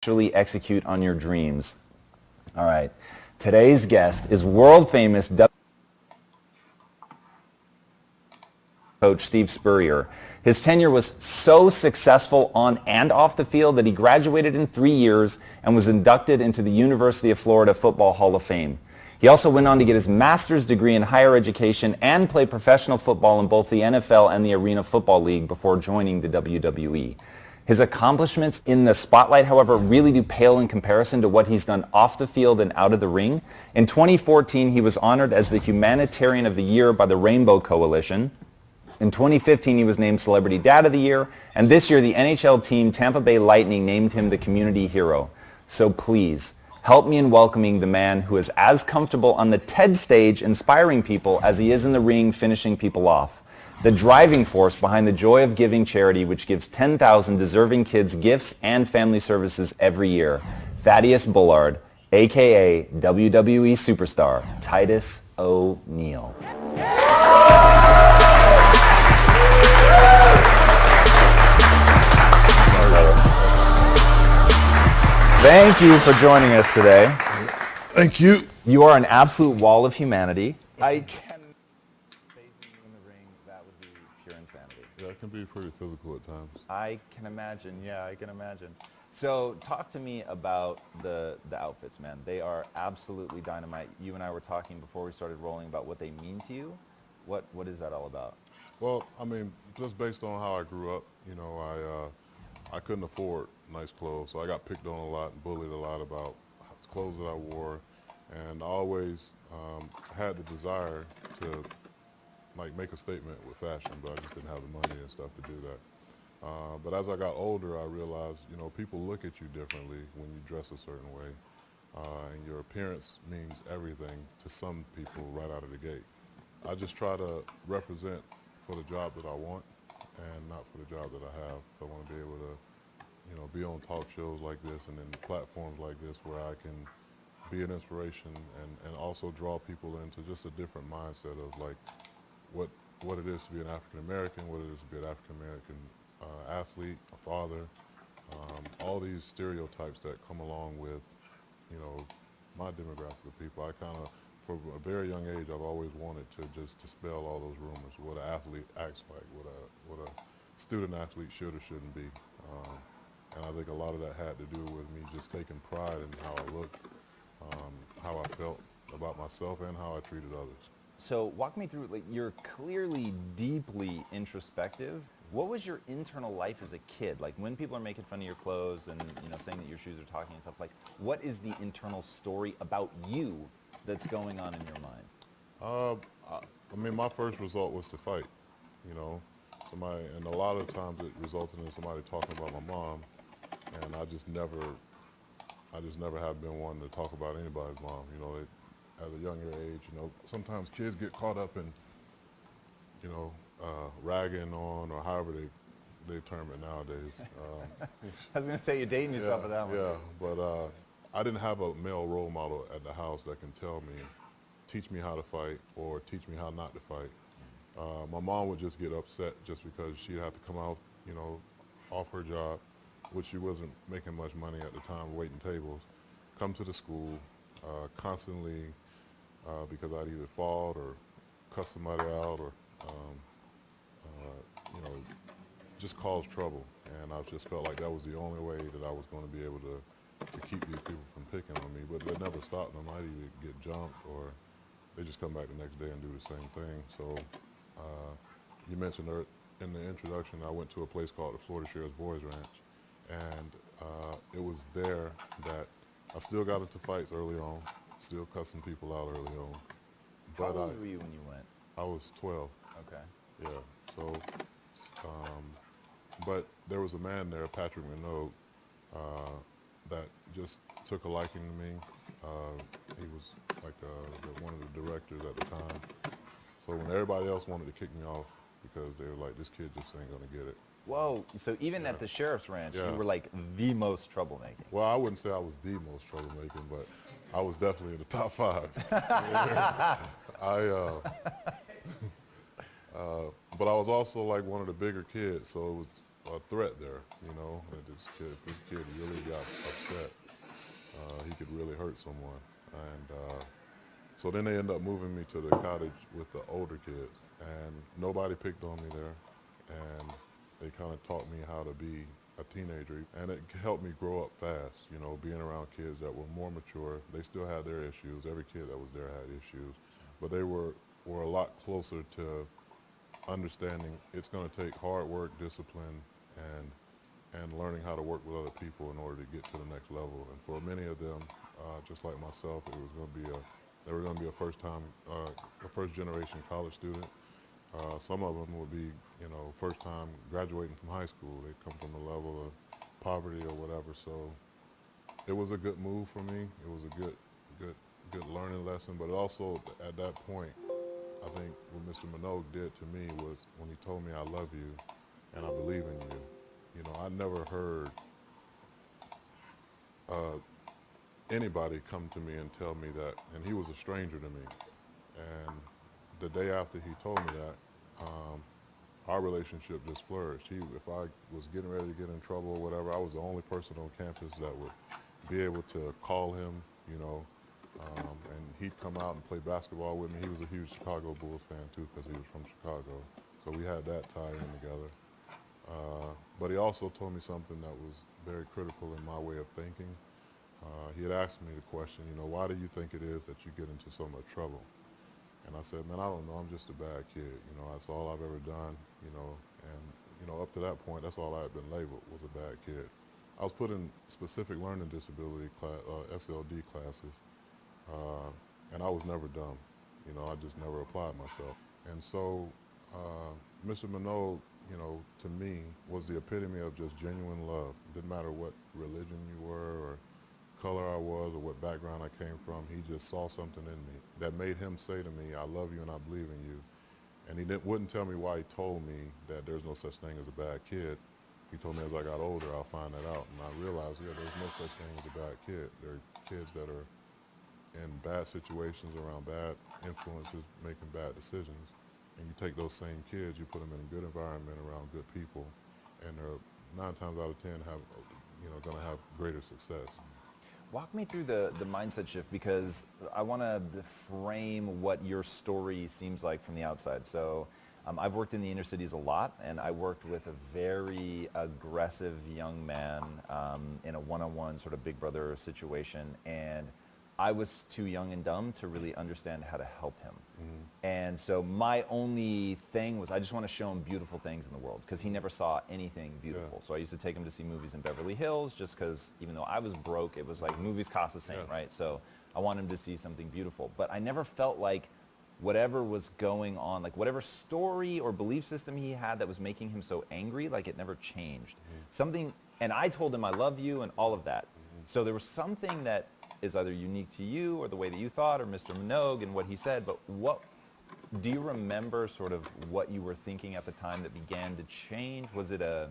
actually execute on your dreams. All right. Today's guest is world famous coach Steve Spurrier. His tenure was so successful on and off the field that he graduated in 3 years and was inducted into the University of Florida Football Hall of Fame. He also went on to get his master's degree in higher education and play professional football in both the NFL and the Arena Football League before joining the WWE. His accomplishments in the spotlight, however, really do pale in comparison to what he's done off the field and out of the ring. In 2014, he was honored as the Humanitarian of the Year by the Rainbow Coalition. In 2015, he was named Celebrity Dad of the Year, and this year the NHL team Tampa Bay Lightning named him the Community Hero. So please, help me in welcoming the man who is as comfortable on the TED stage inspiring people as he is in the ring finishing people off. The driving force behind the Joy of Giving charity, which gives 10,000 deserving kids gifts and family services every year. Thaddeus Bullard, a.k.a. WWE superstar, Titus O'Neil. Thank you for joining us today. Thank you. You are an absolute wall of humanity. I can facing you in the ring, that would be pure insanity. Yeah, it can be pretty physical at times. I can imagine. Yeah, I can imagine. So talk to me about the outfits, man. They are absolutely dynamite. You and I were talking before we started rolling about what they mean to you. What is that all about? Well, I mean, just based on how I grew up, you know, I couldn't afford nice clothes, so I got picked on a lot and bullied a lot about the clothes that I wore, and I always had the desire to like make a statement with fashion, but I just didn't have the money and stuff to do that. But as I got older, I realized, you know, people look at you differently when you dress a certain way, and your appearance means everything to some people right out of the gate. I just try to represent for the job that I want and not for the job that I have. I want to be able to, you know, be on talk shows like this and then platforms like this where I can be an inspiration and also draw people into just a different mindset of like what it is to be an African American, what it is to be an African American athlete, a father, all these stereotypes that come along with, you know, my demographic of people. I kind of, from a very young age, I've always wanted to just dispel all those rumors, what an athlete acts like, what a student athlete should or shouldn't be. And I think a lot of that had to do with me just taking pride in how I looked, how I felt about myself, and how I treated others. So walk me through, like, you're clearly deeply introspective. What was your internal life as a kid? Like when people are making fun of your clothes and, you know, saying that your shoes are talking and stuff, like what is the internal story about you that's going on in your mind? I mean, my first result was to fight, you know. Somebody, and a lot of times it resulted in somebody talking about my mom, and I just never have been one to talk about anybody's mom. You know, at a younger age, you know, sometimes kids get caught up in, you know, ragging on or however they term it nowadays. I was going to say you're dating yourself with that one. Yeah, but I didn't have a male role model at the house that can teach me how to fight or teach me how not to fight. My mom would just get upset just because she'd have to come out, you know, off her job, which she wasn't making much money at the time, waiting tables, come to the school constantly because I'd either fought or cussed somebody out or, you know, just cause trouble. And I just felt like that was the only way that I was going to be able to keep these people from picking on me. But that never stopped them. I'd either get jumped or they just come back the next day and do the same thing. So you mentioned in the introduction, I went to a place called the Florida Sheriff's Boys Ranch. And it was there that I still got into fights early on, still cussing people out early on. How old were you when you went? I was 12. Okay. Yeah. So, but there was a man there, Patrick Minogue, that just took a liking to me. He was like one of the directors at the time. So when everybody else wanted to kick me off because they were like, this kid just ain't gonna get it. Whoa, so even at the sheriff's ranch, you were like the most troublemaking. Well, I wouldn't say I was the most troublemaking, but I was definitely in the top 5. But I was also like one of the bigger kids, so it was a threat there, you know. That this kid really got upset, he could really hurt someone. And so then they end up moving me to the cottage with the older kids, and nobody picked on me there, and they kind of taught me how to be a teenager, and it helped me grow up fast. You know, being around kids that were more mature. They still had their issues. Every kid that was there had issues, but they were a lot closer to understanding it's going to take hard work, discipline, and and learning how to work with other people in order to get to the next level. And for many of them, just like myself, it was going to be a they were going to be a first generation college student. Some of them would be, you know, first time graduating from high school. They come from a level of poverty or whatever. So it was a good move for me. It was a good, good learning lesson. But also at that point, I think what Mr. Minogue did to me was when he told me I love you and I believe in you. You know, I never heard uh, anybody come to me and tell me that, and he was a stranger to me. And the day after he told me that, our relationship just flourished. If I was getting ready to get in trouble or whatever, I was the only person on campus that would be able to call him, you know, and he'd come out and play basketball with me. He was a huge Chicago Bulls fan too because he was from Chicago. So we had that tie in together. But he also told me something that was very critical in my way of thinking. He had asked me the question, you know, why do you think it is that you get into so much trouble? And I said, man, I don't know. I'm just a bad kid. You know, that's all I've ever done. You know, and you know, up to that point, that's all I had been labeled was a bad kid. I was put in specific learning disability class, SLD classes, uh, and I was never dumb. You know, I just never applied myself. And so, Mr. Minogue, you know, to me was the epitome of just genuine love. Didn't matter what religion you were or color I was or what background I came from. He just saw something in me that made him say to me, I love you and I believe in you. And wouldn't tell me why he told me that there's no such thing as a bad kid. He told me as I got older, I'll find that out. And I realized, yeah, there's no such thing as a bad kid. There are kids that are in bad situations around bad influences, making bad decisions. And you take those same kids, you put them in a good environment around good people, and they're 9 times out of 10 have, you know, going to have greater success. Walk me through the mindset shift because I want to frame what your story seems like from the outside. So I've worked in the inner cities a lot, and I worked with a very aggressive young man in a one-on-one sort of big brother situation, and I was too young and dumb to really understand how to help him. Mm-hmm. And so my only thing was I just want to show him beautiful things in the world because he never saw anything Yeah. beautiful. So I used to take him to see movies in Beverly Hills just because even though I was broke, it was like movies cost the same, Yeah. right? So I wanted him to see something beautiful. But I never felt like whatever was going on, like whatever story or belief system he had that was making him so angry, like it never changed. Mm-hmm. Something, and I told him I love you and all of that. Mm-hmm. So there was something that is either unique to you or the way that you thought or Mr. Minogue and what he said, but what do you remember sort of what you were thinking at the time that began to change? Was it a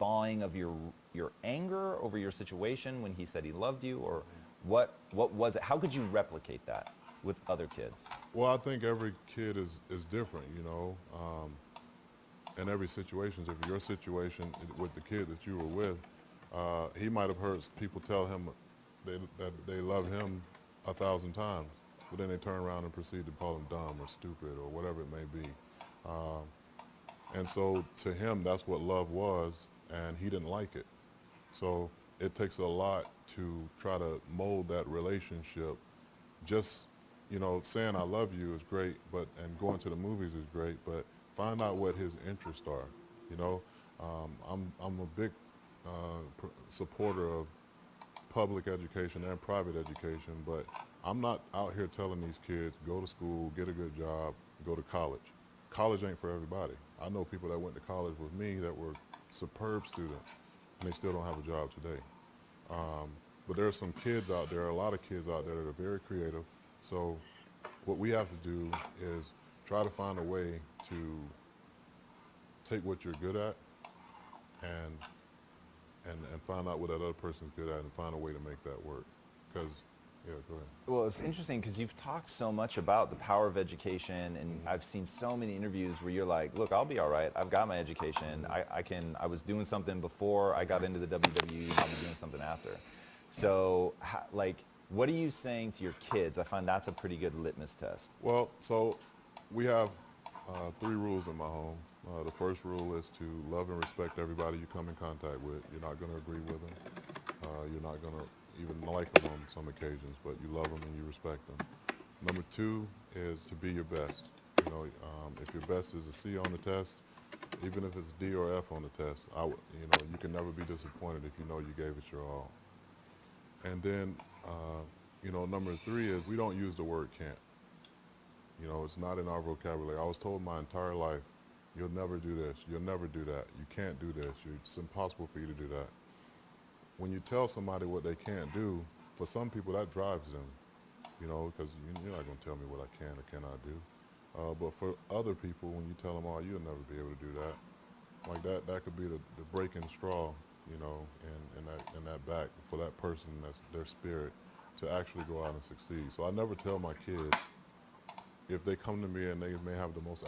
thawing of your anger over your situation when he said he loved you, or what was it? How could you replicate that with other kids? Well, I think every kid is different, you know, and every situation is different. Your situation with the kid that you were with, he might have heard people tell him that they love him 1,000 times, but then they turn around and proceed to call him dumb or stupid or whatever it may be. Uh, and so to him, that's what love was, and he didn't like it. So it takes a lot to try to mold that relationship. Just, you know, saying I love you is great, but and going to the movies is great, but find out what his interests are. You know, I'm a big supporter of public education and private education, but I'm not out here telling these kids go to school, get a good job, go to college. College ain't for everybody. I know people that went to college with me that were superb students, and they still don't have a job today. But there are some kids out there, a lot of kids out there that are very creative. So what we have to do is try to find a way to take what you're good at and and find out what that other person's good at and find a way to make that work. Because Yeah, go ahead. Well, it's interesting because you've talked so much about the power of education, and I've seen so many interviews where you're like, "Look, I'll be all right. I've got my education. I can. I was doing something before I got into the WWE, and I'll be doing something after." So, like, what are you saying to your kids? I find that's a pretty good litmus test. Well, so we have three rules in my home. The first rule is to love and respect everybody you come in contact with. You're not going to agree with them. You're not going to even like them on some occasions, but you love them and you respect them. Number two is to be your best. If your best is a C on the test, even if it's D or F on the test, you can never be disappointed if you know you gave it your all. And then, number three is we don't use the word can't. It's not in our vocabulary. I was told my entire life, you'll never do this, you'll never do that, you can't do this, it's impossible for you to do that. When you tell somebody what they can't do, for some people that drives them, because you're not going to tell me what I can or cannot do. But for other people, when you tell them, oh, you'll never be able to do that, like that could be the breaking straw, in that back for that person, that's their spirit, to actually go out and succeed. So I never tell my kids, if they come to me and they may have the most